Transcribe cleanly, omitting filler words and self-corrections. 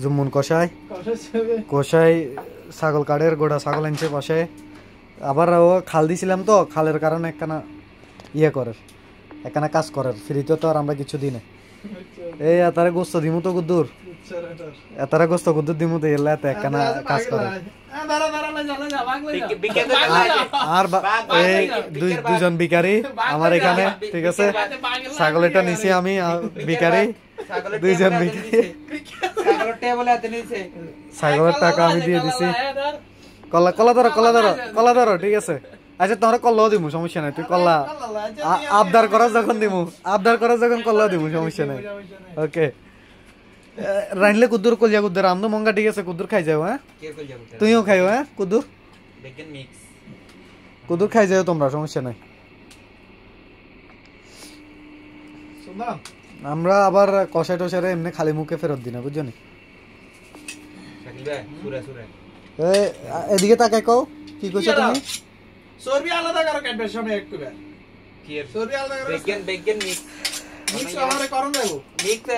জুমুন কষাই কষাই ছাগল কাঠের গোড়া ছাগল আনছে পাশে আবার ও খাল দিছিলাম তো খালের কারণে একখানা ইয়ে করে একখানা কাজ করে ফ্রিতে তো আর আমরা কিছু দিই না এই এতারে গোস্ত দিমু তো গুদ্দুর এতারে গোস্ত গুদ্দুর দিমু তো এলা এত একখানা কাজ করে আর এই দুজন ভিখারি আমার এখানে ঠিক আছে ছাগলটা নিছি আমি ভিখারি দুইজন ভিখারি ছাগলের টাকা আমি দিয়ে দিছি কলা ধরো ঠিক আছে আচ্ছা তোমরা কল্লাও দিমু সমস্যা নাই তুই কল্লা আবদার করা যখন দিমু কল্লাও দিমু সমস্যা নাই ওকে রাইনলে কুদ্দুর কলিয়া কুদ্দুর আমদো মঙ্গা ঠিক আছে কুদ্দুর খাই যাও হ্যাঁ তুইও খাইও হ্যাঁ কুদ্দুর খাই যাও তোমরা সমস্যা নাই আমরা আবার কষাই টসারে এমনি খালি মুখে ফেরত দিই না বুঝছো নি এদিকে তাকাই কও কি কইছো তুমি চর্বি আলাদা করো কাটবে সময় একটু কি চর্বি আলাদা করো বেগেন মিক্স মিক্স আমারে করন দেবো মিক্স